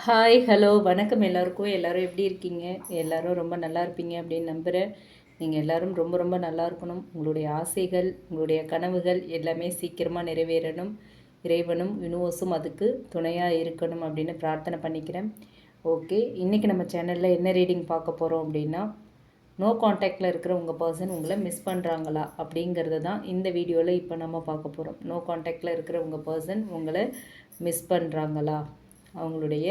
Hi hello வணக்கம் எல்லாருக்கும். எல்லோரும் எப்படி இருக்கீங்க? எல்லோரும் ரொம்ப நல்லா இருப்பீங்க அப்படின்னு நம்புகிறேன். நீங்கள் எல்லோரும் ரொம்ப ரொம்ப நல்லா இருக்கணும். உங்களுடைய ஆசைகள், உங்களுடைய கனவுகள் எல்லாமே சீக்கிரமாக நிறைவேறணும். இறைவனும் யூனிவர்ஸும் அதுக்கு துணையாக இருக்கணும் அப்படின்னு பிரார்த்தனை பண்ணிக்கிறேன். ஓகே, இன்றைக்கி நம்ம சேனலில் என்ன ரீடிங் பார்க்க போகிறோம் அப்படின்னா, நோ காண்டாக்டில் இருக்கிற உங்கள் பர்சன் உங்களை மிஸ் பண்ணுறாங்களா அப்படிங்கிறது தான் இந்த வீடியோவில் இப்போ நம்ம பார்க்க போகிறோம். நோ காண்டாக்டில் இருக்கிற உங்கள் பர்சன் உங்களை மிஸ் பண்ணுறாங்களா, அவங்களுடைய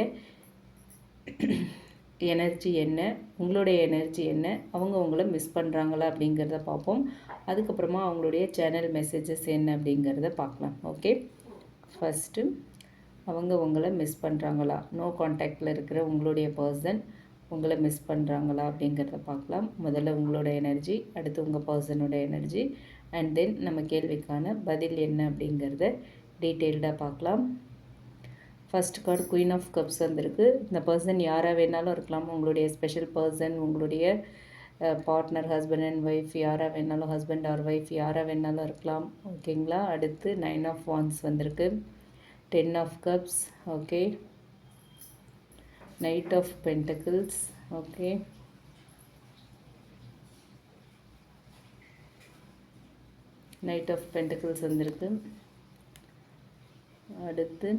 எனர்ஜி என்ன, உங்களுடைய எனர்ஜி என்ன, அவங்க உங்களை மிஸ் பண்ணுறாங்களா அப்படிங்கிறத பார்ப்போம். அதுக்கப்புறமா அவங்களுடைய சேனல் மெசேஜஸ் என்ன அப்படிங்கிறத பார்க்கலாம். ஓகே, ஃபஸ்ட்டு அவங்க உங்களை மிஸ் பண்ணுறாங்களா, நோ காண்டாக்டில் இருக்கிற உங்களுடைய பர்சன் உங்களை மிஸ் பண்ணுறாங்களா அப்படிங்கிறத பார்க்கலாம். முதல்ல உங்களோட எனர்ஜி, அடுத்து உங்கள் பர்சனோட எனர்ஜி, அண்ட் தென் நம்ம கேள்விக்கான பதில் என்ன அப்படிங்கிறத டீட்டெயில்டாக பார்க்கலாம். First card queen of cups வந்திருக்கு. இந்த பர்சன் யாராக வேணாலும் இருக்கலாம். உங்களுடைய ஸ்பெஷல் பர்சன், உங்களுடைய பார்ட்னர், ஹஸ்பண்ட் அண்ட் ஒய்ஃப் யாராக வேணாலும், ஹஸ்பண்ட் ஆர் ஒய்ஃப் யாராக வேணாலும் இருக்கலாம். ஓகேங்களா. அடுத்து 9 ஆஃப் வான்ஸ் வந்திருக்கு, 10 of cups, okay, knight of pentacles, okay, knight of pentacles வந்திருக்கு. அடுத்து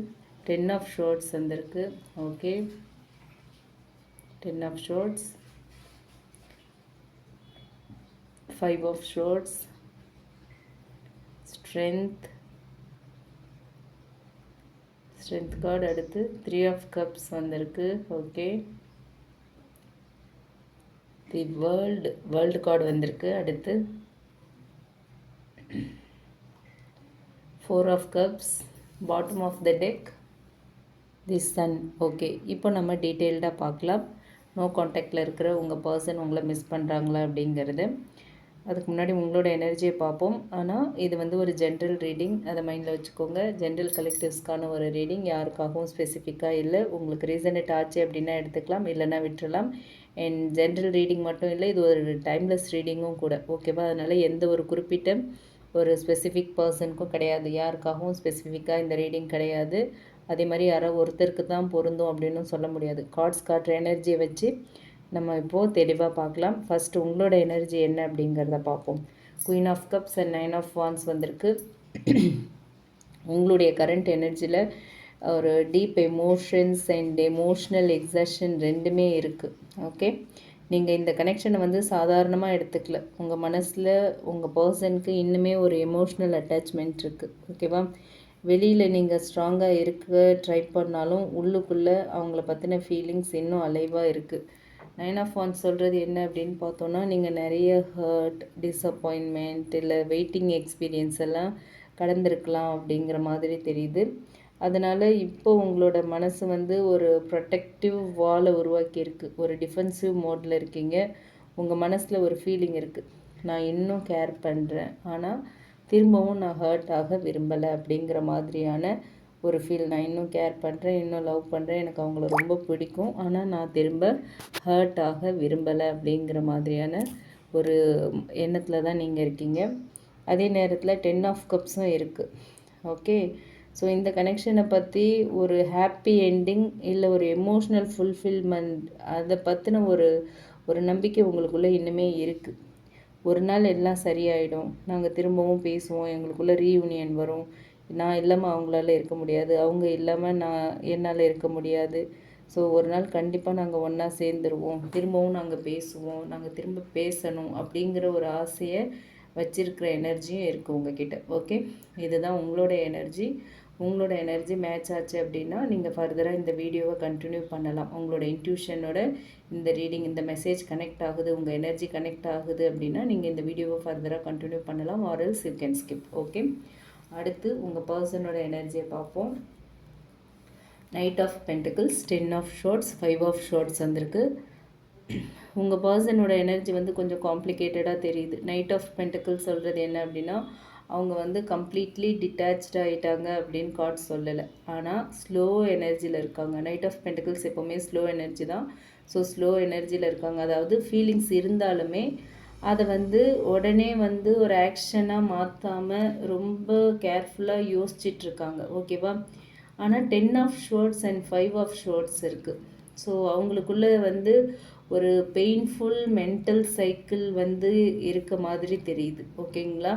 10 ஆஃப் ஷோர்ட்ஸ் வந்திருக்கு. Okay, 10 of swords, 5 of swords, strength card. அடுத்து 3 ஆஃப் கப்ஸ் வந்திருக்கு. ஓகே, தி வேர்ல்டு கார்டு வந்திருக்கு. அடுத்து 4 of cups, bottom of the deck, the sun. Okay, இப்போ நம்ம டீட்டெயில்டாக பார்க்கலாம். நோ காண்டாக்டில் இருக்கிற உங்கள் பர்சன் உங்களை மிஸ் பண்ணுறாங்களா அப்படிங்கிறது. அதுக்கு முன்னாடி உங்களோட எனர்ஜியை பார்ப்போம். ஆனால் இது வந்து ஒரு ஜென்ரல் ரீடிங், அதை மைண்டில் வச்சுக்கோங்க. ஜென்ரல் கலெக்டிவ்ஸ்க்கான ஒரு ரீடிங், யாருக்காகவும் ஸ்பெசிஃபிக்காக இல்லை. உங்களுக்கு ரீசனேட் ஆச்சு அப்படின்னா எடுத்துக்கலாம், இல்லைன்னா விட்டுறலாம். அண்ட் ஜென்ரல் ரீடிங் மட்டும் இல்லை, இது ஒரு டைம்லெஸ் ரீடிங்கும் கூட. ஓகேவா. அதனால் எந்த ஒரு குறிப்பிட்ட ஒரு ஸ்பெசிஃபிக் பர்சனுக்கும் கிடையாது, யாருக்காகவும் ஸ்பெசிஃபிக்காக இந்த ரீடிங் கிடையாது. அதே மாதிரி யாரோ ஒருத்தருக்கு தான் பொருந்தும் அப்படின்னு சொல்ல முடியாது. கார்ட்ஸ் காட்டுற எனர்ஜியை வச்சு நம்ம இப்போது தெளிவாக பார்க்கலாம். ஃபஸ்ட்டு உங்களோட எனர்ஜி என்ன அப்படிங்கிறத பார்ப்போம். Queen of cups and 9 of wands வந்திருக்கு. உங்களுடைய கரண்ட் எனர்ஜியில் ஒரு deep emotions and emotional exertion ரெண்டுமே இருக்குது. ஓகே, நீங்கள் இந்த கனெக்ஷனை வந்து சாதாரணமாக எடுத்துக்கல. உங்கள் மனசில் உங்கள் பர்சனுக்கு இன்னுமே ஒரு எமோஷ்னல் அட்டாச்மெண்ட் இருக்குது. ஓகேவா. வெளியில் நீங்கள் ஸ்ட்ராங்காக இருக்க ட்ரை பண்ணாலும் உள்ளுக்குள்ளே அவங்கள பற்றின ஃபீலிங்ஸ் இன்னும் அலைவாக இருக்குது. 9 ஆஃப் வான்ஸ் சொல்கிறது என்ன அப்படின்னு பார்த்தோன்னா, நீங்கள் நிறைய ஹர்ட், டிஸப்பாயின்மெண்ட், இல்லை வெயிட்டிங் எக்ஸ்பீரியன்ஸ் எல்லாம் கடந்திருக்கலாம் அப்படிங்கிற மாதிரி தெரியுது. அதனால் இப்போ உங்களோட மனசு வந்து ஒரு ப்ரொடெக்டிவ் வாலை உருவாக்கியிருக்கு. ஒரு டிஃபென்சிவ் மோடில் இருக்கீங்க. உங்கள் மனசில் ஒரு ஃபீலிங் இருக்குது, நான் இன்னும் கேர் பண்ணுறேன், ஆனால் திரும்பவும் நான் ஹர்ட் ஆக விரும்பலை அப்படிங்கிற மாதிரியான ஒரு ஃபீல். நான் இன்னும் கேர் பண்ணுறேன், இன்னும் லவ் பண்ணுறேன், எனக்கு அவங்கள ரொம்ப பிடிக்கும், ஆனால் நான் திரும்ப ஹர்ட் ஆக விரும்பலை அப்படிங்கிற மாதிரியான ஒரு எண்ணத்தில் தான் நீங்கள் இருக்கீங்க. அதே நேரத்தில் 10 ஆஃப் கப்ஸும் இருக்குது. ஓகே, ஸோ இந்த கனெக்ஷனை பற்றி ஒரு ஹாப்பி எண்டிங் இல்லை ஒரு எமோஷ்னல் ஃபுல்ஃபில்மெண்ட், அதை பற்றின ஒரு நம்பிக்கை உங்களுக்குள்ளே இன்னுமே இருக்குது. ஒரு நாள் எல்லாம் சரியாயிடும், நாங்கள் திரும்பவும் பேசுவோம், எங்களுக்குள்ளே ரீயூனியன் வரும், நான் இல்லாமல் அவங்களால இருக்க முடியாது, அவங்க இல்லாமல் என்னால் இருக்க முடியாது. ஸோ ஒரு நாள் கண்டிப்பாக நாங்கள் ஒன்றா சேர்ந்துருவோம், திரும்பவும் நாங்கள் பேசுவோம், நாங்கள் திரும்ப பேசணும் அப்படிங்கிற ஒரு ஆசையை வச்சிருக்கிற எனர்ஜியும் இருக்குது உங்ககிட்ட. ஓகே, இதுதான் உங்களோட எனர்ஜி. உங்களோட எனர்ஜி மேட்ச் ஆச்சு அப்படின்னா நீங்கள் ஃபர்தராக இந்த வீடியோவை கண்டினியூ பண்ணலாம். உங்களோட இன்ட்யூஷனோட இந்த ரீடிங், இந்த மெசேஜ் கனெக்ட் ஆகுது, உங்கள் எனர்ஜி கனெக்ட் ஆகுது அப்படின்னா நீங்கள் இந்த வீடியோவை ஃபர்தராக கண்டினியூ பண்ணலாம், or else you can skip. Okay, அடுத்து உங்கள் பர்சனோட எனர்ஜியை பார்ப்போம். Knight of pentacles, 10 of swords, 5 of swords வந்திருக்கு. உங்கள் பர்சனோட எனர்ஜி வந்து கொஞ்சம் காம்ப்ளிகேட்டடாக தெரியுது. நைட் ஆஃப் பென்டிகிள்ஸ் சொல்கிறது என்ன அப்படின்னா, அவங்க வந்து கம்ப்ளீட்லி டிட்டாச்சாக ஆகிட்டாங்க அப்படின்னு கார்ட் சொல்லலை, ஆனால் ஸ்லோ எனர்ஜியில் இருக்காங்க. நைட் ஆஃப் பென்டிகிள்ஸ் எப்போவுமே ஸ்லோ எனர்ஜி தான். ஸோ ஸ்லோ எனர்ஜியில் இருக்காங்க. அதாவது ஃபீலிங்ஸ் இருந்தாலுமே அதை வந்து உடனே வந்து ஒரு ஆக்ஷனாக மாற்றாமல் ரொம்ப கேர்ஃபுல்லாக யோசிச்சிட்ருக்காங்க. ஓகேவா. ஆனால் 10 of swords and 5 of swords இருக்குது. ஸோ அவங்களுக்குள்ள வந்து ஒரு பெயின்ஃபுல் மென்டல் சைக்கிள் வந்து இருக்க மாதிரி தெரியுது. ஓகேங்களா?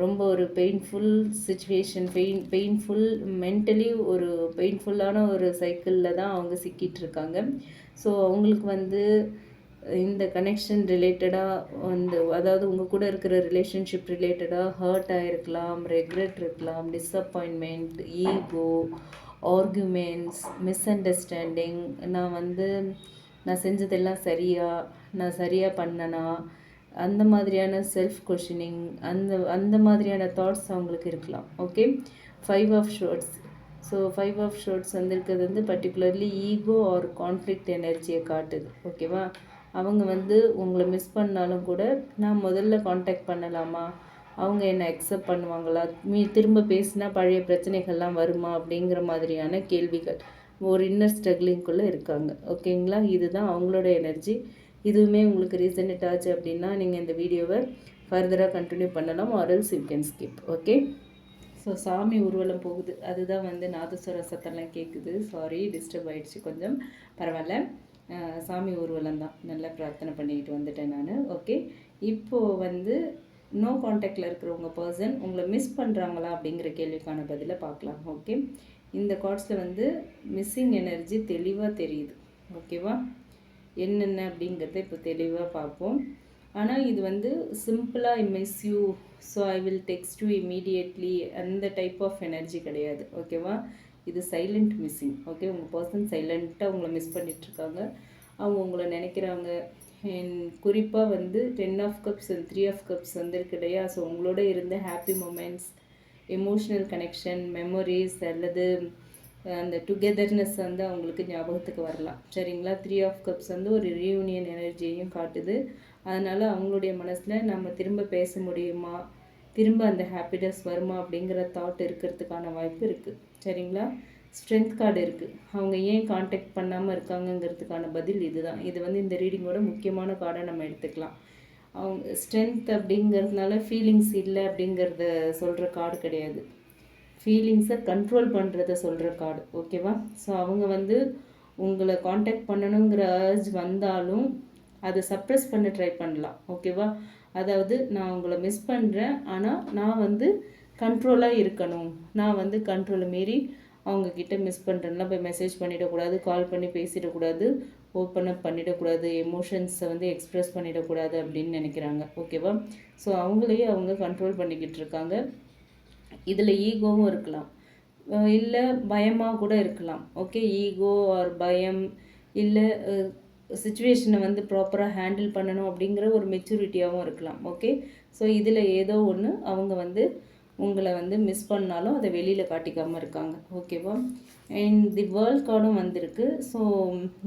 ரொம்ப ஒரு பெயின்ஃபுல் சுச்சுவேஷன், பெயின்ஃபுல் மென்டலி ஒரு பெயின்ஃபுல்லான ஒரு சைக்கிளில் தான் அவங்க சிக்கிட்டு இருக்காங்க. ஸோ அவங்களுக்கு வந்து இந்த கனெக்ஷன் ரிலேட்டடாக வந்து, அதாவது உங்கள் கூட இருக்கிற ரிலேஷன்ஷிப் ரிலேட்டடாக ஹர்ட் ஆகிருக்கலாம், ரெக்ரெட் இருக்கலாம், disappointment, ego, arguments, misunderstanding, நான் செஞ்சதெல்லாம் நான் சரியாக பண்ணனா, அந்த மாதிரியான செல்ஃப் கொஷனிங், அந்த மாதிரியான தாட்ஸ் அவங்களுக்கு இருக்கலாம். Okay, 5 of swords. So 5 of swords வந்திருக்கிறது வந்து பர்டிகுலர்லி ஈகோ ஆர் கான்ஃப்ளிக்ட் எனர்ஜியை காட்டுது. ஓகேவா? அவங்க வந்து உங்களை மிஸ் பண்ணாலும் கூட நான் முதல்ல காண்டாக்ட் பண்ணலாமா, அவங்க என்னை அக்செப்ட் பண்ணுவாங்களா, திரும்ப பேசினா பழைய பிரச்சனைகள்லாம் வருமா அப்படிங்கிற மாதிரியான கேள்விகள் ஒரு இன்னர் ஸ்ட்ரகிளிங்குள்ளே இருக்காங்க. ஓகேங்களா? இதுதான் அவங்களோட எனர்ஜி. இதுவுமே உங்களுக்கு ரீசனேட் ஆச்சு அப்படின்னா நீங்கள் இந்த வீடியோவை ஃபர்தராக கண்டினியூ பண்ணலாம், or else you can skip. Okay, so சாமி ஊர்வலம் போகுது, அதுதான் வந்து நாதஸ்வர சத்தம்லாம் கேட்குது. சாரி, டிஸ்டர்ப் ஆகிடுச்சு கொஞ்சம், பரவாயில்ல. சாமி ஊர்வலம் தான், நல்லா பிரார்த்தனை பண்ணிக்கிட்டு வந்துட்டேன் நான். ஓகே, இப்போது வந்து நோ காண்டாக்டில் இருக்கிறவங்க பர்சன் உங்களை மிஸ் பண்ணுறாங்களா அப்படிங்கிற கேள்விக்கான பதிலை பார்க்கலாம். ஓகே, இந்த கார்ட்ஸில் வந்து மிஸ்ஸிங் எனர்ஜி தெளிவாக தெரியுது. ஓகேவா? என்னென்ன அப்படிங்கிறத இப்போ தெளிவாக பார்ப்போம். ஆனால் இது வந்து சிம்பிளாக I miss you, so I will text you immediately, அந்த டைப் ஆஃப் எனர்ஜி கிடையாது. ஓகேவா? இது சைலண்ட் மிஸ்ஸிங். ஓகே, உங்கள் பர்சன் சைலண்ட்டாக உங்களை மிஸ் பண்ணிகிட்ருக்காங்க, அவங்க உங்களை நினைக்கிறாங்க. குறிப்பாக வந்து 10 of cups and 3 of cups வந்திருக்கு இல்லையா? ஸோ உங்களோட இருந்த happy moments, emotional connection, memories அல்லது அந்த டுகெதர்னஸ் வந்து அவங்களுக்கு ஞாபகத்துக்கு வரலாம். சரிங்களா? 3 ஆஃப் கப்ஸ் வந்து ஒரு ரீயூனியன் எனர்ஜியையும் காட்டுது. அதனால் அவங்களுடைய மனசில் நம்ம திரும்ப பேச முடியுமா, திரும்ப அந்த ஹாப்பினஸ் வருமா அப்படிங்கிற தாட் இருக்கிறதுக்கான வாய்ப்பு இருக்குது. சரிங்களா? ஸ்ட்ரென்த் கார்டு இருக்குது. அவங்க ஏன் காண்டாக்ட் பண்ணாமல் இருக்காங்கங்கிறதுக்கான பதில் இதுதான். இது வந்து இந்த ரீடிங்கோட முக்கியமான கார்டை நம்ம எடுத்துக்கலாம். அவங்க ஸ்ட்ரென்த் அப்படிங்கிறதுனால ஃபீலிங்ஸ் இல்லை அப்படிங்கிறத சொல்கிற கார்டு கிடையாது, ஃபீலிங்ஸை கண்ட்ரோல் பண்ணுறத சொல்கிற கார்டு. ஓகேவா? ஸோ அவங்க வந்து உங்களை காண்டாக்ட் பண்ணணுங்கிற அர்ஜ் வந்தாலும் அதை சப்ரெஸ் பண்ண ட்ரை பண்ணலாம். ஓகேவா? அதாவது நான் உங்களை மிஸ் பண்ணுறேன், ஆனால் நான் வந்து கண்ட்ரோலாக இருக்கணும், நான் வந்து கண்ட்ரோலை மீறி அவங்கக்கிட்ட மிஸ் பண்ணுறேன்னா போய் மெசேஜ் பண்ணிடக்கூடாது, கால் பண்ணி பேசிடக்கூடாது, ஓப்பன் அப் பண்ணிடக்கூடாது, எமோஷன்ஸை வந்து எக்ஸ்ப்ரெஸ் பண்ணிடக்கூடாது அப்படின்னு நினைக்கிறாங்க. ஓகேவா? ஸோ அவங்களையே அவங்க கண்ட்ரோல் பண்ணிக்கிட்டு இருக்காங்க. இதில் ஈகோவும் இருக்கலாம், இல்லை பயமாக கூட இருக்கலாம். ஓகே, ஈகோ ஆர் பயம், இல்லை சுச்சுவேஷனை வந்து ப்ராப்பராக ஹேண்டில் பண்ணணும் அப்படிங்கிற ஒரு மெச்சூரிட்டியாகவும் இருக்கலாம். ஓகே, ஸோ இதில் ஏதோ ஒன்று அவங்க வந்து உங்களை வந்து மிஸ் பண்ணாலும் அதை வெளியில் காட்டிக்காமல் இருக்காங்க. ஓகேவா? அண்ட் தி வேர்ல்ட் கார்டும் வந்திருக்கு. ஸோ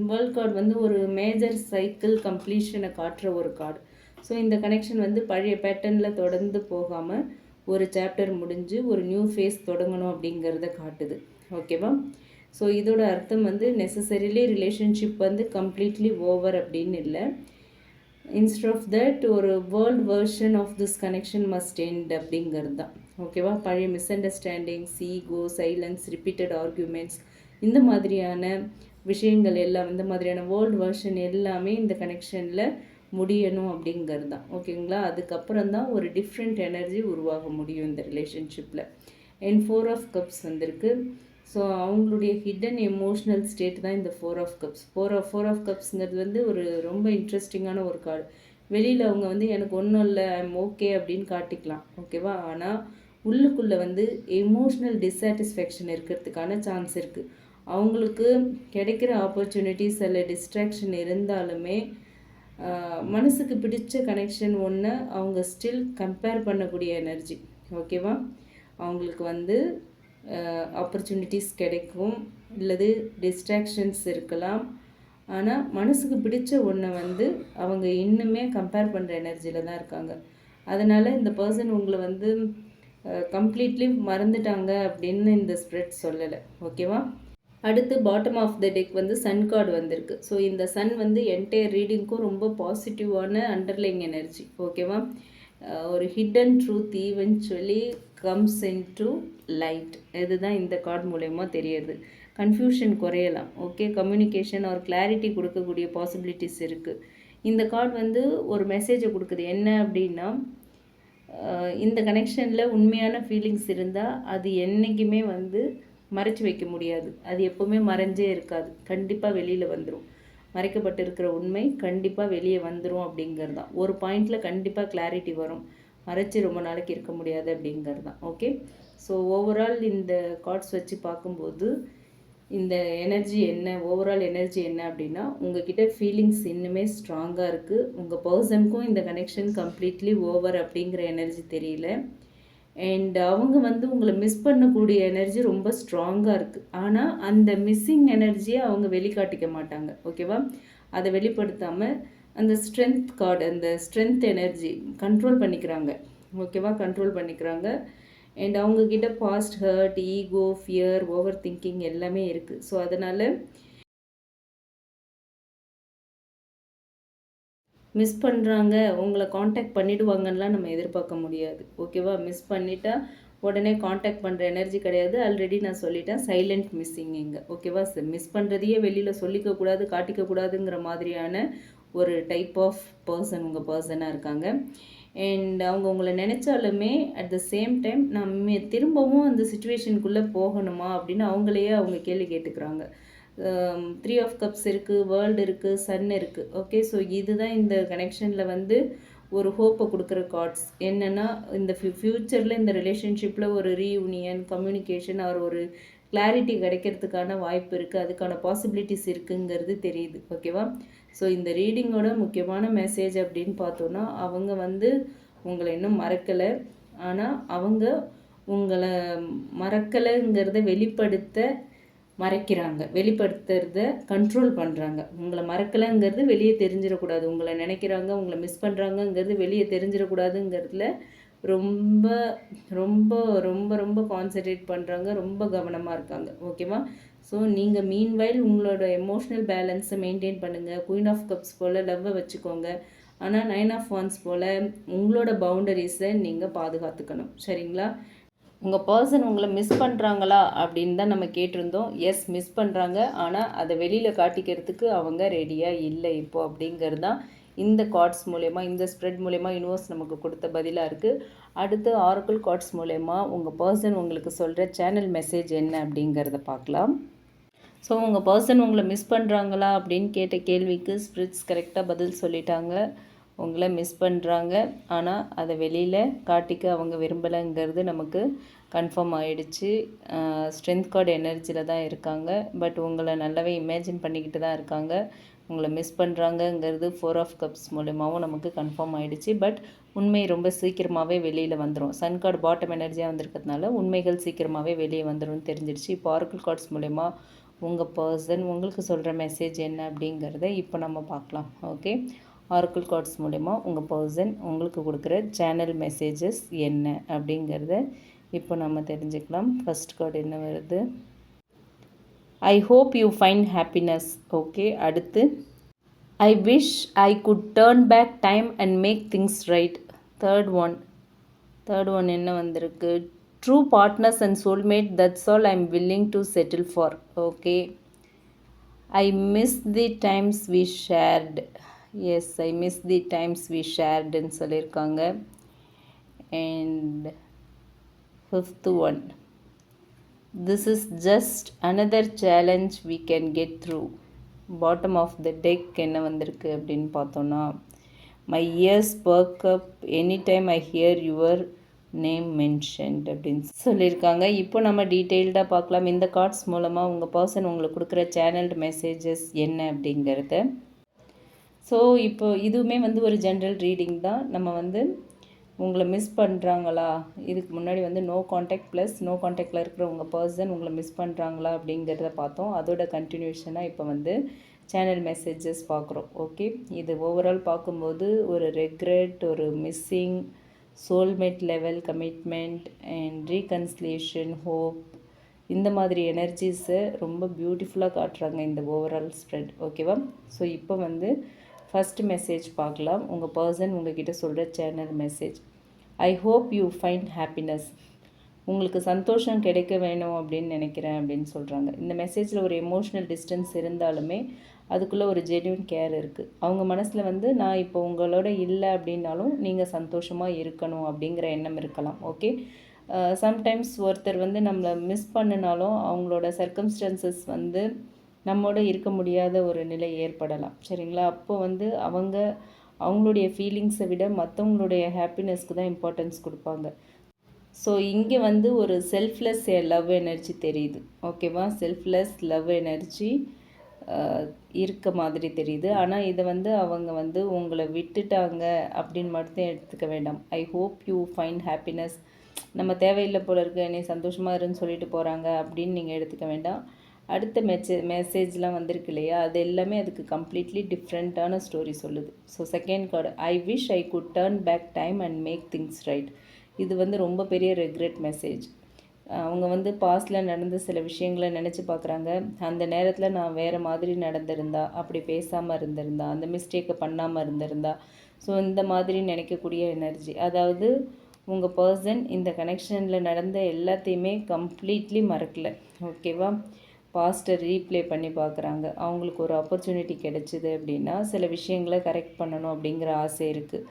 வேர்ல்ட் கார்டு வந்து ஒரு மேஜர் சைக்கிள் கம்ப்ளீஷனை காட்டுற ஒரு கார்டு. ஸோ இந்த கனெக்ஷன் வந்து பழைய பேட்டர்னில் தொடர்ந்து போகாமல் ஒரு சாப்டர் முடிஞ்சு ஒரு நியூ ஃபேஸ் தொடங்கணும் அப்படிங்கிறத காட்டுது. ஓகேவா? ஸோ இதோட அர்த்தம் வந்து நெசசரிலி ரிலேஷன்ஷிப் வந்து கம்ப்ளீட்லி ஓவர் அப்படின்னு இல்லை. இன்ஸ்டெட் ஆஃப் தட் ஒரு world version of this connection must end அப்படிங்கிறது தான். ஓகேவா? பழைய misunderstandings, ego, silence, repeated arguments, இந்த மாதிரியான விஷயங்கள் எல்லாம், இந்த மாதிரியான வேர்ல்டு வெர்ஷன் எல்லாமே இந்த கனெக்ஷனில் முடியணும் அப்படிங்கிறது தான். ஓகேங்களா? அதுக்கப்புறம் தான் ஒரு டிஃப்ரெண்ட் எனர்ஜி உருவாக முடியும் இந்த ரிலேஷன்ஷிப்பில். அண்ட் 4 ஆஃப் கப்ஸ் வந்திருக்கு. ஸோ அவங்களுடைய ஹிடன் எமோஷ்னல் ஸ்டேட் தான் இந்த 4 ஆஃப் கப்ஸ். 4 ஆஃப் கப்ஸுங்கிறது வந்து ஒரு ரொம்ப இன்ட்ரெஸ்டிங்கான ஒரு கார்டு. வெளியில் அவங்க வந்து எனக்கு ஒன்றும் இல்லை, ஐம் ஓகே அப்படின்னு காட்டிக்கலாம். ஓகேவா? ஆனால் உள்ளுக்குள்ளே வந்து எமோஷ்னல் டிஸாட்டிஸ்ஃபேக்ஷன் இருக்கிறதுக்கான சான்ஸ் இருக்குது. அவங்களுக்கு கிடைக்கிற ஆப்பர்ச்சுனிட்டிஸ் அல்ல டிஸ்ட்ராக்ஷன் இருந்தாலுமே மனசுக்கு பிடிச்ச கனெக்ஷன் ஒன்று அவங்க ஸ்டில் கம்பேர் பண்ணக்கூடிய எனர்ஜி. ஓகேவா? அவங்களுக்கு வந்து ஆப்பர்ச்சுனிட்டிஸ் கிடைக்கும், இல்லது டிஸ்ட்ராக்ஷன்ஸ் இருக்கலாம், ஆனால் மனசுக்கு பிடிச்ச ஒன்றை வந்து அவங்க இன்னுமே கம்பேர் பண்ணுற எனர்ஜியில் தான் இருக்காங்க. அதனால் இந்த பர்சன் உங்களை வந்து கம்ப்ளீட்லி மறந்துட்டாங்க அப்படின்னு இந்த ஸ்ப்ரெட் சொல்லலை. ஓகேவா? அடுத்து பாட்டம் ஆஃப் த டெக் வந்து சன் கார்டு வந்திருக்கு. ஸோ இந்த சன் வந்து என்டையர் ரீடிங்க்கும் ரொம்ப பாசிட்டிவான அண்டர்லைங் எனர்ஜி. ஓகேவா? ஒரு hidden truth eventually comes into light. இதுதான் இந்த கார்டு மூலயமா தெரியுது. கன்ஃபியூஷன் குறையலாம். ஓகே, கம்யூனிகேஷன் ஒரு கிளாரிட்டி கொடுக்கக்கூடிய பாசிபிலிட்டிஸ் இருக்குது. இந்த கார்டு வந்து ஒரு மெசேஜை கொடுக்குது. என்ன அப்படின்னா, இந்த கனெக்ஷனில் உண்மையான ஃபீலிங்ஸ் இருந்தால் அது என்றைக்குமே வந்து மறைச்சி வைக்க முடியாது. அது எப்போவுமே மறைஞ்சே இருக்காது, கண்டிப்பாக வெளியில் வந்துடும். மறைக்கப்பட்டு இருக்கிற உண்மை கண்டிப்பாக வெளியே வந்துடும் அப்படிங்கிறது தான். ஒரு பாயிண்டில் கண்டிப்பாக கிளாரிட்டி வரும். மறைச்சி ரொம்ப நாளைக்கு இருக்க முடியாது அப்படிங்கிறது தான். ஓகே, ஸோ ஓவரால் இந்த கார்ட்ஸ் வச்சு பார்க்கும்போது இந்த எனர்ஜி என்ன, ஓவரால் எனர்ஜி என்ன அப்படின்னா, உங்ககிட்ட ஃபீலிங்ஸ் இன்னுமே ஸ்ட்ராங்காக இருக்குது. உங்கள் பர்சனுக்கும் இந்த கனெக்ஷன் கம்ப்ளீட்லி ஓவர் அப்படிங்கிற எனர்ஜி தெரியல. அண்ட் அவங்க வந்து உங்களை மிஸ் பண்ணக்கூடிய எனர்ஜி ரொம்ப ஸ்ட்ராங்காக இருக்குது. ஆனால் அந்த மிஸ்ஸிங் எனர்ஜியை அவங்க வெளிக்காட்டிக்க மாட்டாங்க. ஓகேவா, அதை வெளிப்படுத்தாமல் அந்த ஸ்ட்ரென்த் கார்டு, அந்த ஸ்ட்ரென்த் எனர்ஜி கண்ட்ரோல் பண்ணிக்கிறாங்க. ஓகேவா, கண்ட்ரோல் பண்ணிக்கிறாங்க. அண்ட் அவங்கக்கிட்ட past hurt, ego, fear, overthinking எல்லாமே இருக்குது. ஸோ அதனால் மிஸ் பண்ணுறாங்க, உங்களை காண்டாக்ட் பண்ணிவிடுவாங்கன்னெலாம் நம்ம எதிர்பார்க்க முடியாது. ஓகேவா, மிஸ் பண்ணிட்டா உடனே காண்டாக்ட் பண்ணுற எனர்ஜி கிடையாது. ஆல்ரெடி நான் சொல்லிட்டேன், சைலண்ட் மிஸ்ஸிங் இங்கே. ஓகேவா, மிஸ் பண்ணுறதையே வெளியில் சொல்லிக்கக்கூடாது, காட்டிக்கக்கூடாதுங்கிற மாதிரியான ஒரு டைப் ஆஃப் பர்சன் உங்கள் பர்சனாக இருக்காங்க. அண்ட் அவங்க உங்களை நினச்சாலுமே அட் த சேம் டைம் நம்ம திரும்பவும் அந்த சுச்சுவேஷனுக்குள்ளே போகணுமா அப்படின்னு அவங்களையே அவங்க கேள்வி கேட்டுக்கிறாங்க. 3 ஆஃப் கப்ஸ் இருக்குது, வேர்ல்டு இருக்குது, சன் இருக்குது. ஓகே, ஸோ இதுதான் இந்த கனெக்ஷனில் வந்து ஒரு ஹோப்பை கொடுக்குற கார்ட்ஸ். என்னென்னா, இந்த ஃப்யூச்சரில் இந்த ரிலேஷன்ஷிப்பில் ஒரு ரீயூனியன், கம்யூனிகேஷன் ஆர் ஒரு கிளாரிட்டி கிடைக்கிறதுக்கான வாய்ப்பு இருக்குது, அதுக்கான பாசிபிலிட்டிஸ் இருக்குங்கிறது தெரியுது. ஓகேவா, ஸோ இந்த ரீடிங்கோட முக்கியமான மெசேஜ் அப்படின்னு பார்த்தோன்னா, அவங்க வந்து உங்களை இன்னும் மறக்கலை. ஆனால் அவங்க உங்களை மறக்கலைங்கிறத வெளிப்படுத்துறத கண்ட்ரோல் பண்ணுறாங்க. உங்களை மறக்கலைங்கிறது வெளியே தெரிஞ்சிடக்கூடாது. உங்களை நினைக்கிறாங்க, உங்களை மிஸ் பண்ணுறாங்கங்கிறது வெளியே தெரிஞ்சிடக்கூடாதுங்கிறதுல ரொம்ப ரொம்ப ரொம்ப ரொம்ப கான்சன்ட்ரேட் பண்ணுறாங்க, ரொம்ப கவனமாக இருக்காங்க. ஓகேவா, ஸோ நீங்கள் மீன்வைல் உங்களோட எமோஷ்னல் பேலன்ஸை மெயின்டைன் பண்ணுங்கள். குயின் ஆஃப் கப்ஸ் போல் லவ்வை வச்சுக்கோங்க. ஆனால் 9 ஆஃப் வான்ஸ் போல் உங்களோட பவுண்டரிஸை நீங்கள் பாதுகாத்துக்கணும். சரிங்களா, உங்கள் பர்சன் உங்களை மிஸ் பண்ணுறாங்களா அப்படின்னு தான் நம்ம கேட்டிருந்தோம். எஸ், மிஸ் பண்ணுறாங்க. ஆனால் அதை வெளியில் காட்டிக்கிறதுக்கு அவங்க ரெடியாக இல்லை இப்போ அப்படிங்கிறது தான் இந்த கார்ட்ஸ் மூலயமா, இந்த ஸ்ப்ரெட் மூலயமா யூனிவர்ஸ் நமக்கு கொடுத்த பதிலாக இருக்குது. அடுத்து ஆரக்கிள் கார்ட்ஸ் மூலயமா உங்கள் பர்சன் உங்களுக்கு சொல்கிற சேனல் மெசேஜ் என்ன அப்படிங்கிறத பார்க்கலாம். ஸோ உங்கள் பர்சன் உங்களை மிஸ் பண்ணுறாங்களா அப்படின்னு கேட்ட கேள்விக்கு ஸ்பிரிட்ஸ் கரெக்டாக பதில் சொல்லிட்டாங்க. உங்களை மிஸ் பண்ணுறாங்க, ஆனால் அதை வெளியில் காட்டிக்க அவங்க விரும்பலைங்கிறது நமக்கு கன்ஃபார்ம் ஆகிடுச்சு. ஸ்ட்ரென்த் கார்டு எனர்ஜியில் தான் இருக்காங்க, பட் உங்களை நல்லாவே இமேஜின் பண்ணிக்கிட்டு தான் இருக்காங்க. உங்களை மிஸ் பண்ணுறாங்கங்கிறது 4 ஆஃப் கப்ஸ் மூலமாகவும் நமக்கு கன்ஃபார்ம் ஆகிடுச்சு. பட் உண்மை ரொம்ப சீக்கிரமாகவே வெளியில் வந்துடும். சன் கார்டு பாட்டம் எனர்ஜியாக வந்திருக்கிறதுனால உண்மைகள் சீக்கிரமாகவே வெளியே வந்துடும் தெரிஞ்சிடுச்சு. இப்போ ஆரக்கிள் கார்ட்ஸ் மூலமா உங்கள் பர்சன் உங்களுக்கு சொல்கிற மெசேஜ் என்ன அப்படிங்கிறத இப்போ நம்ம பார்க்கலாம். ஓகே, ஆரக்கிள் கார்ட்ஸ் மூலமா உங்கள் பர்சன் உங்களுக்கு கொடுக்குற சேனல் மெசேஜஸ் என்ன அப்படிங்கிறத இப்போ நம்ம தெரிஞ்சுக்கலாம். ஃபர்ஸ்ட் கார்டு என்ன வருது? I hope you find happiness. Okay, அடுத்து I wish I could turn back time and make things right. Third one என்ன வந்திருக்கு? True partners and soulmate, that's all I am willing to settle for. Okay, I miss the times we shared. Yes, I miss the times we ஷேர்டுன்னு சொல்லியிருக்காங்க. And fifth one, this is just another challenge we can get through. Bottom of the deck என்ன வந்திருக்கு அப்படின்னு பார்த்தோன்னா, my years perk up anytime I hear your name mentioned அப்படின்னு சொல்லியிருக்காங்க. இப்போ நம்ம டீட்டெயில்டாக பார்க்கலாம் இந்த கார்ட்ஸ் மூலமாக உங்கள் பர்சன் உங்களுக்கு கொடுக்குற சேனல்டு மெசேஜஸ் என்ன அப்படிங்கிறத. ஸோ இப்போ இதுவுமே வந்து ஒரு ஜென்ரல் ரீடிங் தான். நம்ம வந்து உங்களை மிஸ் பண்ணுறாங்களா, இதுக்கு முன்னாடி வந்து நோ காண்டாக்ட் ப்ளஸ் நோ காண்டாக்டில் இருக்கிற உங்கள் பர்சன் உங்களை மிஸ் பண்ணுறாங்களா அப்படிங்கிறத பார்த்தோம். அதோட கண்டினியூஷனாக இப்போ வந்து சேனல் மெசேஜஸ் பார்க்குறோம். ஓகே, இது ஓவரால் பார்க்கும்போது ஒரு ரெக்ரெட், ஒரு missing, soulmate level commitment and reconciliation, hope, இந்த மாதிரி எனர்ஜிஸை ரொம்ப பியூட்டிஃபுல்லாக காட்டுறாங்க இந்த ஓவரால் ஸ்ப்ரெட். ஓகேவா, ஸோ இப்போ வந்து ஃபஸ்ட் மெசேஜ் பார்க்கலாம். உங்கள் பர்சன் உங்ககிட்ட சொல்கிற channel message. I hope you find happiness. உங்களுக்கு சந்தோஷம் கிடைக்க வேணும் அப்படின்னு நினைக்கிறேன் அப்படின்னு சொல்கிறாங்க. இந்த மெசேஜில் ஒரு எமோஷ்னல் டிஸ்டன்ஸ் இருந்தாலுமே அதுக்குள்ளே ஒரு ஜென்யூன் கேர் இருக்குது. அவங்க மனசில் வந்து நான் இப்போ உங்களோட இல்லை அப்படின்னாலும் நீங்கள் சந்தோஷமாக இருக்கணும் அப்படிங்கிற எண்ணம் இருக்கலாம். ஓகே, சம்டைம்ஸ் ஒருத்தர் வந்து நம்மளை மிஸ் பண்ணினாலும் அவங்களோட சர்க்கம்ஸ்டன்சஸ் வந்து நம்மோட இருக்க முடியாத ஒரு நிலை ஏற்படலாம். சரிங்களா? அப்போ வந்து அவங்களுடைய ஃபீலிங்ஸை விட மற்றவங்களுடைய ஹாப்பினஸ்க்கு தான் இம்பார்ட்டன்ஸ் கொடுப்பாங்க. ஸோ இங்கே வந்து ஒரு செல்ஃப்லெஸ் லவ் எனர்ஜி தெரியுது. ஓகேவா? செல்ஃப்லெஸ் லவ் எனர்ஜி இருக்க மாதிரி தெரியுது. ஆனால் இதை வந்து அவங்க வந்து உங்களை விட்டுட்டாங்க அப்படின்னு மட்டும் எடுத்துக்க வேண்டாம். ஐ ஹோப் யூ ஃபைண்ட் ஹாப்பினஸ். நம்ம தேவையில்லை போல இருக்கு, நீ சந்தோஷமாக இருன்னு சொல்லிட்டு போகிறாங்க அப்படின்னு நீங்கள் எடுத்துக்க வேண்டாம். அடுத்த மெசேஜ்லாம் வந்திருக்கு இல்லையா, அது எல்லாமே அதுக்கு கம்ப்ளீட்லி டிஃப்ரெண்ட்டான ஸ்டோரி சொல்லுது. So second card, I wish I could turn back time and make things right. இது வந்து ரொம்ப பெரிய ரெக்ரெட் மெசேஜ். அவங்க வந்து பாஸ்டில் நடந்த சில விஷயங்களை நினச்சி பார்க்குறாங்க. அந்த நேரத்தில் நான் வேறு மாதிரி நடந்திருந்தா, அப்படி பேசாமல் இருந்திருந்தா, அந்த மிஸ்டேக்கை பண்ணாமல் இருந்திருந்தா. ஸோ இந்த மாதிரி நினைக்கக்கூடிய எனர்ஜி. அதாவது உங்கள் பர்சன் இந்த கனெக்ஷனில் நடந்த எல்லாத்தையுமே கம்ப்ளீட்லி மறக்கலை. ஓகேவா? பாஸ்ட்டை ரீப்ளே பண்ணி பார்க்குறாங்க. அவங்களுக்கு ஒரு ஆப்பர்ச்சுனிட்டி கிடைச்சிது அப்படின்னா சில விஷயங்களை கரெக்ட் பண்ணணும் அப்படிங்கிற ஆசை இருக்குது.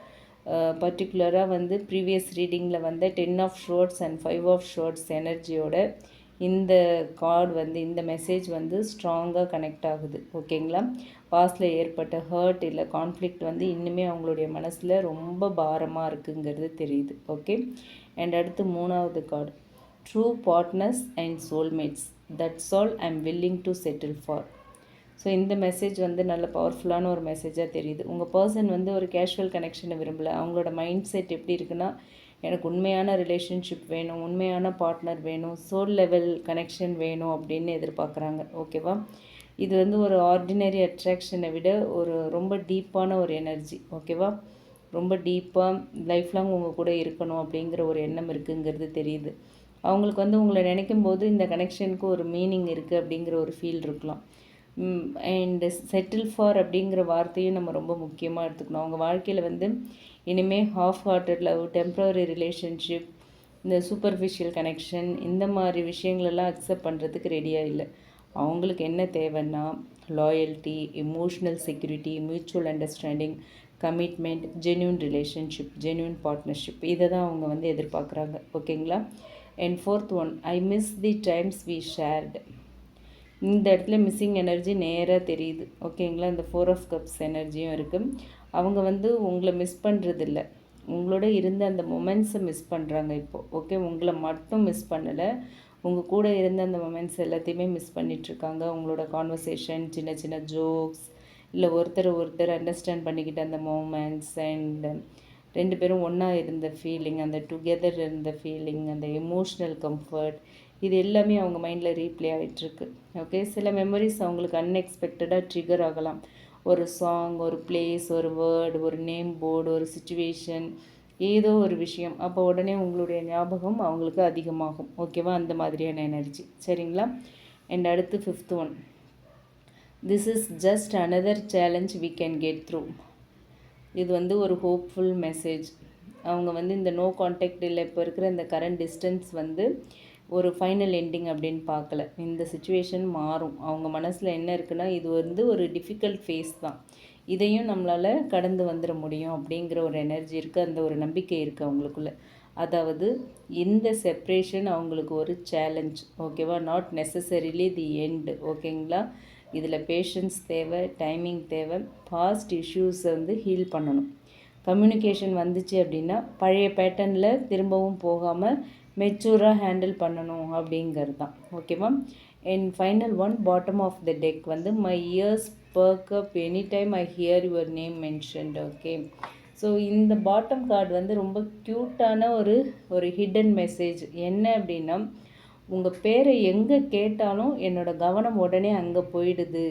பர்டிகுலராக வந்து ப்ரீவியஸ் ரீடிங்கில் வந்து 10 of swords and 5 of swords எனர்ஜியோட இந்த கார்டு வந்து இந்த மெசேஜ் வந்து ஸ்ட்ராங்காக கனெக்ட் ஆகுது. ஓகேங்களா? பாஸ்டில் ஏற்பட்ட ஹர்ட் இல்லை கான்ஃப்ளிக்ட் வந்து இன்னுமே அவங்களுடைய மனசில் ரொம்ப பாரமாக இருக்குங்கிறது தெரியுது. ஓகே, அண்ட் அடுத்து மூணாவது card, true partners and soulmates, that's all I am willing to settle for. So இந்த மெசேஜ் வந்து நல்ல பவர்ஃபுல்லான ஒரு மெசேஜாக தெரியுது. உங்கள் பர்சன் வந்து ஒரு கேஷுவல் கனெக்ஷனை விரும்பலை. அவங்களோட மைண்ட் செட் எப்படி இருக்குன்னா, எனக்கு உண்மையான ரிலேஷன்ஷிப் வேணும், உண்மையான பார்ட்னர் வேணும், சோல் லெவல் கனெக்ஷன் வேணும் அப்படின்னு எதிர்பார்க்குறாங்க. ஓகேவா? இது வந்து ஒரு ஆர்டினரி அட்ராக்ஷனை விட ஒரு ரொம்ப டீப்பான ஒரு எனர்ஜி. ஓகேவா? ரொம்ப டீப்பாக லைஃப் லாங் உங்கள் கூட இருக்கணும் அப்படிங்கிற ஒரு எண்ணம் இருக்குங்கிறது தெரியுது. அவங்களுக்கு வந்து உங்களை நினைக்கும் போது இந்த கனெக்ஷனுக்கு ஒரு மீனிங் இருக்குது அப்படிங்கிற ஒரு ஃபீல் இருக்கலாம். அண்டு செட்டில் ஃபார் அப்படிங்கிற வார்த்தையும் நம்ம ரொம்ப முக்கியமாக எடுத்துக்கணும். அவங்க வாழ்க்கையில் வந்து இனிமேல் half hearted love, temporary relationship, இந்த சூப்பர்ஃபிஷியல் கனெக்ஷன், இந்த மாதிரி விஷயங்களெல்லாம் அக்செப்ட் பண்ணுறதுக்கு ரெடியாக இல்லை. அவங்களுக்கு என்ன தேவைன்னா loyalty, emotional security, mutual understanding, commitment, genuine relationship, genuine partnership, இதை தான் அவங்க வந்து எதிர்பார்க்குறாங்க. ஓகேங்களா? And fourth one, I miss the times we shared. இந்த இடத்துல மிஸ்ஸிங் எனர்ஜி நேராக தெரியுது. ஓகேங்களா? இந்த 4 ஆஃப் கப்ஸ் எனர்ஜியும் இருக்குது. அவங்க வந்து உங்களை மிஸ் பண்ணுறதில்ல, உங்களோட இருந்த அந்த மொமெண்ட்ஸை மிஸ் பண்ணுறாங்க இப்போது. ஓகே, உங்களை மட்டும் மிஸ் பண்ணலை, உங்கள் கூட இருந்த அந்த மொமெண்ட்ஸ் எல்லாத்தையுமே மிஸ் பண்ணிகிட்ருக்காங்க. உங்களோட கான்வர்சேஷன், சின்ன சின்ன ஜோக்ஸ், இல்லை ஒருத்தர் அண்டர்ஸ்டாண்ட் பண்ணிக்கிட்ட அந்த மொமெண்ட்ஸ், அண்ட் 2 பேரும் ஒன்றா இருந்த ஃபீலிங், அந்த டுகெதர் இருந்த ஃபீலிங், அந்த எமோஷ்னல் கம்ஃபர்ட், இது எல்லாமே அவங்க மைண்டில் ரீப்ளே ஆகிட்டுருக்கு. ஓகே, சில மெமரிஸ் அவங்களுக்கு அன்எக்ஸ்பெக்டடாக ட்ரிகர் ஆகலாம். ஒரு சாங், ஒரு பிளேஸ், ஒரு வேர்டு, ஒரு நேம் போர்டு, ஒரு சிச்சுவேஷன், ஏதோ ஒரு விஷயம், அப்போ உடனே உங்களுடைய ஞாபகம் அவங்களுக்கு அதிகமாகும். ஓகேவா? அந்த மாதிரியான எனர்ஜி. சரிங்களா? அண்ட் அடுத்து 5th one, this is just another challenge we can get through. இது வந்து ஒரு ஹோப்ஃபுல் மெசேஜ். அவங்க வந்து இந்த நோ கான்டாக்ட் இல்லை, இப்போ இருக்கிற இந்த கரண்ட் டிஸ்டன்ஸ் வந்து ஒரு ஃபைனல் எண்டிங் அப்படின்னு பார்க்கல. இந்த சுச்சுவேஷன் மாறும். அவங்க மனசில் என்ன இருக்குன்னா, இது வந்து ஒரு டிஃபிகல்ட் ஃபேஸ் தான், இதையும் நம்மளால் கடந்து வந்துட முடியும் அப்படிங்கிற ஒரு எனர்ஜி இருக்குது, அந்த ஒரு நம்பிக்கை இருக்குது அவங்களுக்குள்ள. அதாவது இந்த செப்ரேஷன் அவங்களுக்கு ஒரு சேலஞ்ச். ஓகேவா? Not necessarily the end. ஓகேங்களா? இதில் பேஷன்ஸ் தேவை, டைமிங் தேவை, பாஸ்ட் இஷ்யூஸை வந்து ஹீல் பண்ணணும். கம்யூனிகேஷன் வந்துச்சு அப்படின்னா பழைய பேட்டர்னில் திரும்பவும் போகாமல் மெச்சூராக ஹேண்டில் பண்ணணும் அப்படிங்கிறது தான். ஓகேவா? And final one, bottom of the deck வந்து my ears perk up any time I hear your name mentioned. Okay, so இந்த பாட்டம் கார்டு வந்து ரொம்ப க்யூட்டான ஒரு ஹிடன் மெசேஜ். என்ன அப்படின்னா, உங்கள் பேரை எங்கே கேட்டாலும் என்னோடய கவனம் உடனே அங்கே போயிடுது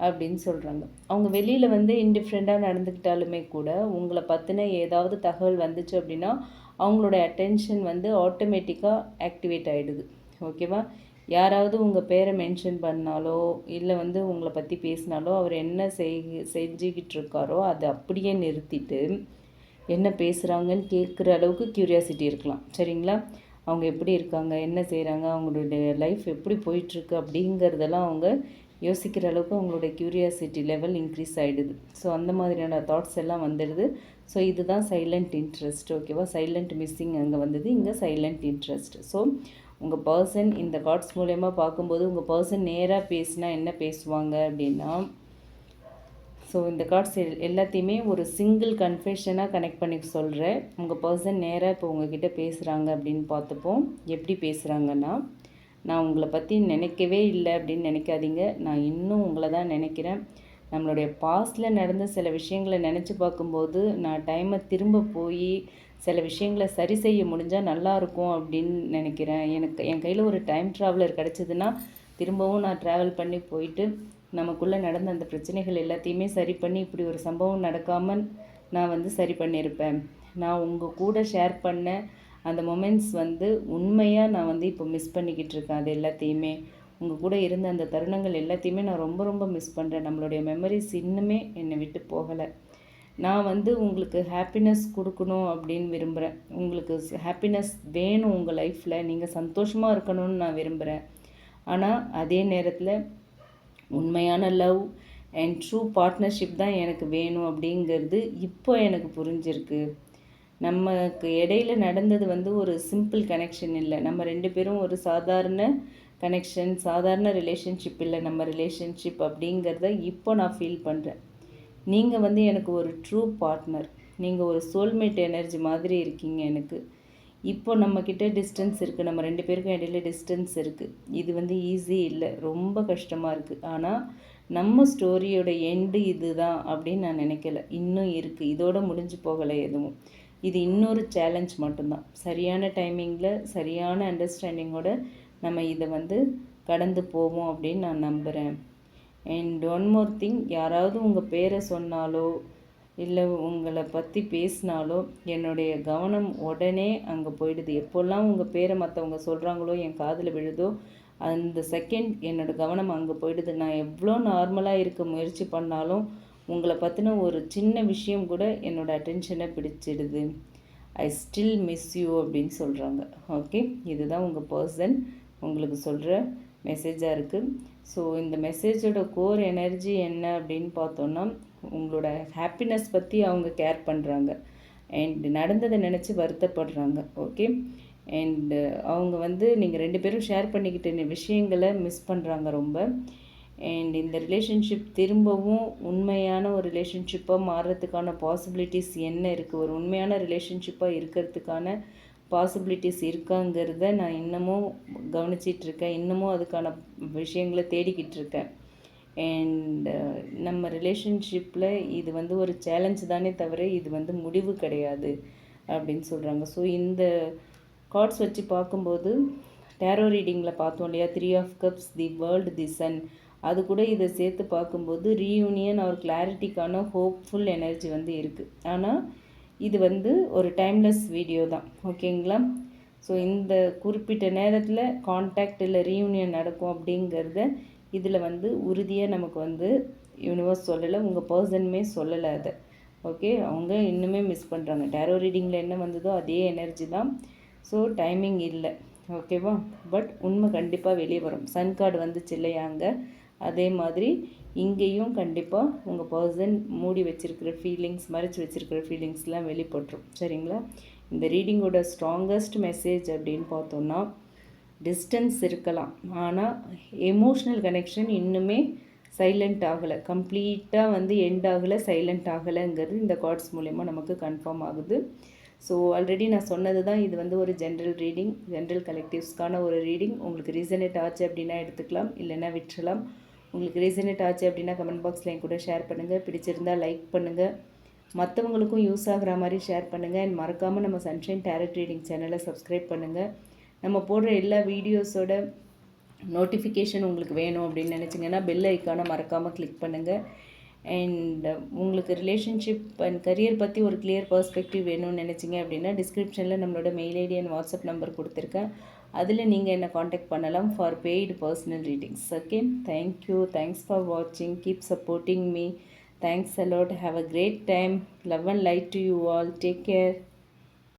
அப்படின்னு சொல்கிறாங்க. அவங்க வெளியில் வந்து இன்டிஃப்ரெண்ட்டாக நடந்துக்கிட்டாலுமே கூட உங்களை பற்றின ஏதாவது தகவல் வந்துச்சு அப்படின்னா அவங்களோட அட்டென்ஷன் வந்து ஆட்டோமேட்டிக்காக ஆக்டிவேட் ஆகிடுது. ஓகேவா? யாராவது உங்கள் பேரை மென்ஷன் பண்ணாலோ இல்லை வந்து உங்களை பற்றி பேசினாலோ அவர் என்ன செஞ்சுக்கிட்டு இருக்காரோ அதை அப்படியே நிறுத்திட்டு என்ன பேசுகிறாங்கன்னு கேட்குற அளவுக்கு க்யூரியாசிட்டி இருக்கலாம். சரிங்களா? அவங்க எப்படி இருக்காங்க, என்ன செய்கிறாங்க, அவங்களுடைய லைஃப் எப்படி போயிட்டுருக்கு அப்படிங்கிறதெல்லாம் அவங்க யோசிக்கிற அளவுக்கு அவங்களுடைய க்யூரியாசிட்டி லெவல் இன்க்ரீஸ் ஆகிடுது. ஸோ அந்த மாதிரியான தாட்ஸ் எல்லாம் வந்துடுது. ஸோ இதுதான் சைலண்ட் இன்ட்ரெஸ்ட். ஓகேவா? சைலண்ட் மிஸ்ஸிங் அங்கே வந்தது, இங்கே சைலண்ட் இன்ட்ரெஸ்ட். ஸோ உங்கள் பர்சன் இந்த கார்ட்ஸ் மூலயமா பார்க்கும்போது உங்கள் பர்சன் நேராக பேசினா என்ன பேசுவாங்க அப்படின்னா, ஸோ இந்த கார்ட்ஸ் எல்லாத்தையுமே ஒரு சிங்கிள் கன்ஃபெஷனாக கனெக்ட் பண்ணி சொல்கிறேன். உங்கள் பர்சன் நேராக இப்போ உங்ககிட்ட பேசுகிறாங்க அப்படின்னு பார்த்துப்போம். எப்படி பேசுகிறாங்கன்னா, நான் உங்களை பற்றி நினைக்கவே இல்லை அப்படின்னு நினைக்காதீங்க. நான் இன்னும் உங்களை தான் நினைக்கிறேன். நம்மளுடைய பாஸ்டில் நடந்த சில விஷயங்களை நினச்சி பார்க்கும்போது நான் டைமை திரும்ப போய் சில விஷயங்களை சரி செய்ய முடிஞ்சால் நல்லாயிருக்கும் அப்படின்னு நினைக்கிறேன். என் கையில் ஒரு டைம் ட்ராவலர் கிடச்சிதுன்னா திரும்பவும் நான் ட்ராவல் பண்ணி போயிட்டு நமக்குள்ளே நடந்த அந்த பிரச்சனைகள் எல்லாத்தையுமே சரி பண்ணி இப்படி ஒரு சம்பவம் நடக்காமல் நான் சரி பண்ணியிருப்பேன். நான் உங்கள் கூட ஷேர் பண்ண அந்த மொமெண்ட்ஸ் உண்மையாக நான் இப்போ மிஸ் பண்ணிக்கிட்டு இருக்கேன். அது எல்லாத்தையுமே உங்கள் கூட இருந்த அந்த தருணங்கள் எல்லாத்தையுமே நான் ரொம்ப ரொம்ப மிஸ் பண்ணுறேன். நம்மளுடைய மெமரிஸ் இன்னுமே என்னை விட்டு போகலை. நான் உங்களுக்கு ஹாப்பினஸ் கொடுக்கணும் அப்படின்னு விரும்புகிறேன். உங்களுக்கு ஹாப்பினஸ் வேணும் உங்கள் லைஃப்பில், நீங்கள் சந்தோஷமாக இருக்கணும்னு நான் விரும்புகிறேன். ஆனால் அதே நேரத்தில் உண்மையான லவ் அண்ட் ட்ரூ பார்ட்னர்ஷிப் தான் எனக்கு வேணும் அப்படிங்கிறது இப்போ எனக்கு புரிஞ்சிருக்கு. நமக்கு இடையில நடந்தது ஒரு சிம்பிள் கனெக்ஷன் இல்லை. நம்ம 2 பேரும் ஒரு சாதாரண கனெக்ஷன், சாதாரண ரிலேஷன்ஷிப் இல்லை. நம்ம ரிலேஷன்ஷிப் அப்படிங்கிறத இப்போ நான் ஃபீல் பண்ணுறேன். நீங்கள் எனக்கு ஒரு ட்ரூ பார்ட்னர். நீங்கள் ஒரு சோல்மேட் எனர்ஜி மாதிரி இருக்கீங்க எனக்கு. இப்போ நம்மக்கிட்ட டிஸ்டன்ஸ் இருக்குது. நம்ம 2 பேருக்கும் இடையில டிஸ்டன்ஸ் இருக்குது. இது ஈஸி இல்லை, ரொம்ப கஷ்டமாக இருக்குது. ஆனால் நம்ம ஸ்டோரியோட எண்டு இது தான் அப்படின்னு நான் நினைக்கல. இன்னும் இருக்குது. இதோட முடிஞ்சு போகலை எதுவும். இது இன்னொரு சேலஞ்ச் மட்டும்தான். சரியான டைமிங்கில் சரியான அண்டர்ஸ்டாண்டிங்கோட நம்ம இதை கடந்து போவோம் அப்படின்னு நான் நம்புகிறேன். அண்ட் ஒன் மோர் திங், யாராவது உங்கள் பேரை சொன்னாலோ இல்லை உங்களை பற்றி பேசினாலோ என்னுடைய கவனம் உடனே அங்கே போயிடுது. எப்போல்லாம் உங்கள் பேரை மற்றவங்க சொல்கிறாங்களோ என் காதில் விழுதோ அந்த செகண்ட் என்னோடய கவனம் அங்கே போயிடுது. நான் எவ்வளோ நார்மலாக இருக்க முயற்சி பண்ணாலும் உங்களை பற்றின ஒரு சின்ன விஷயம் கூட என்னோடய அட்டென்ஷனை பிடிச்சிடுது. ஐ ஸ்டில் மிஸ் யூ அப்படின்னு சொல்கிறாங்க. ஓகே, இதுதான் உங்கள் பர்சன் உங்களுக்கு சொல்கிற மெசேஜாக இருக்குது. ஸோ இந்த மெசேஜோட கோர் எனர்ஜி என்ன அப்படின்னு பார்த்தோன்னா, உங்களோட ஹாப்பினஸ் பற்றி அவங்க கேர் பண்ணுறாங்க அண்ட் நடந்ததை நினச்சி வருத்தப்படுறாங்க. ஓகே, அண்டு அவங்க நீங்கள் 2 பேரும் ஷேர் பண்ணிக்கிட்ட விஷயங்களை மிஸ் பண்ணுறாங்க ரொம்ப. அண்ட் இந்த ரிலேஷன்ஷிப் திரும்பவும் உண்மையான ஒரு ரிலேஷன்ஷிப்பாக மாறுறதுக்கான பாசிபிலிட்டிஸ் என்ன இருக்குது, ஒரு உண்மையான ரிலேஷன்ஷிப்பாக இருக்கிறதுக்கான பாசிபிலிட்டிஸ் இருக்காங்கிறத நான் இன்னமும் கவனிச்சிட்ருக்கேன். இன்னமும் அதுக்கான விஷயங்களை தேடிக்கிட்டு இருக்கேன். அண்ட் நம்ம ரிலேஷன்ஷிப்பில் இது ஒரு சேலஞ்சு தானே தவிர இது முடிவு கிடையாது அப்படின்னு சொல்கிறாங்க. ஸோ இந்த கார்ட்ஸ் வச்சு பார்க்கும்போது டேரோ ரீடிங்கில் பார்த்தோம் இல்லையா, 3 of cups, the world, the sun, அது கூட இதை சேர்த்து பார்க்கும்போது ரீயூனியன் ஒரு கிளாரிட்டிக்கான ஹோப்ஃபுல் எனர்ஜி இருக்குது. ஆனால் இது ஒரு டைம்லெஸ் வீடியோ தான். ஓகேங்களா? ஸோ இந்த குறிப்பிட்ட நேரத்தில் கான்டாக்ட் இல்லை ரீயூனியன் நடக்கும் அப்படிங்கிறத இதில் உறுதியாக நமக்கு யூனிவர்ஸ் சொல்லலை, உங்கள் பர்சனுமே சொல்லலை அதை. ஓகே, அவங்க இன்னுமே மிஸ் பண்ணுறாங்க. டேரோ ரீடிங்கில் என்ன வந்ததோ அதே எனர்ஜி தான். ஸோ டைமிங் இல்லை. ஓகேவா? பட் உண்மை கண்டிப்பாக வெளியே வரும். சன் கார்டு வந்துச்சு இல்லையாங்க, அதே மாதிரி இங்கேயும் கண்டிப்பாக உங்கள் பர்சன் மூடி வச்சுருக்கிற ஃபீலிங்ஸ், மறைச்சி வச்சுருக்கிற ஃபீலிங்ஸ்லாம் வெளிப்பட்டுரும். சரிங்களா? இந்த ரீடிங்கோட ஸ்ட்ராங்கஸ்ட் மெசேஜ் அப்படின்னு பார்த்தோன்னா, டிஸ்டன்ஸ் இருக்கலாம், ஆனால் எமோஷ்னல் கனெக்ஷன் இன்னுமே சைலண்ட் ஆகலை, கம்ப்ளீட்டாக எண்ட் ஆகலை, சைலண்ட் ஆகலைங்கிறது இந்த கார்ட்ஸ் மூலயமா நமக்கு கன்ஃபார்ம் ஆகுது. ஸோ ஆல்ரெடி நான் சொன்னது தான், இது ஒரு ஜென்ரல் ரீடிங், ஜென்ரல் கலெக்டிவ்ஸ்க்கான ஒரு ரீடிங். உங்களுக்கு ரீசனேட் ஆச்சு அப்படின்னா எடுத்துக்கலாம், இல்லைன்னா விட்டுறலாம். உங்களுக்கு ரீசனேட் ஆச்சு அப்படின்னா கமெண்ட் பாக்ஸில் என் கூட ஷேர் பண்ணுங்கள். பிடிச்சிருந்தால் லைக் பண்ணுங்கள், மற்றவங்களுக்கும் யூஸ் ஆகிற மாதிரி ஷேர் பண்ணுங்கள். அண்ட் மறக்காமல் நம்ம சன்ஷைன் டேரட் ரீடிங் சேனலை சப்ஸ்கிரைப் பண்ணுங்கள். நம்ம போடுற எல்லா வீடியோஸோட நோட்டிஃபிகேஷன் உங்களுக்கு வேணும் அப்படின்னு நினச்சிங்கன்னா பெல் ஐக்கானை மறக்காமல் கிளிக் பண்ணுங்கள். அண்ட் உங்களுக்கு ரிலேஷன்ஷிப் அண்ட் கரியர் பற்றி ஒரு கிளியர் பர்ஸ்பெக்டிவ் வேணும்னு நினச்சிங்க அப்படின்னா டிஸ்கிரிப்ஷனில் நம்மளோட mail ID and WhatsApp number கொடுத்துருக்கேன். அதில் நீங்கள் என்னை காண்டாக்ட் பண்ணலாம் for paid personal readings. Okay, thank you, thanks for வாட்சிங், keep supporting me. Thanks a lot. Have a great time. Love and light to you all. Take care.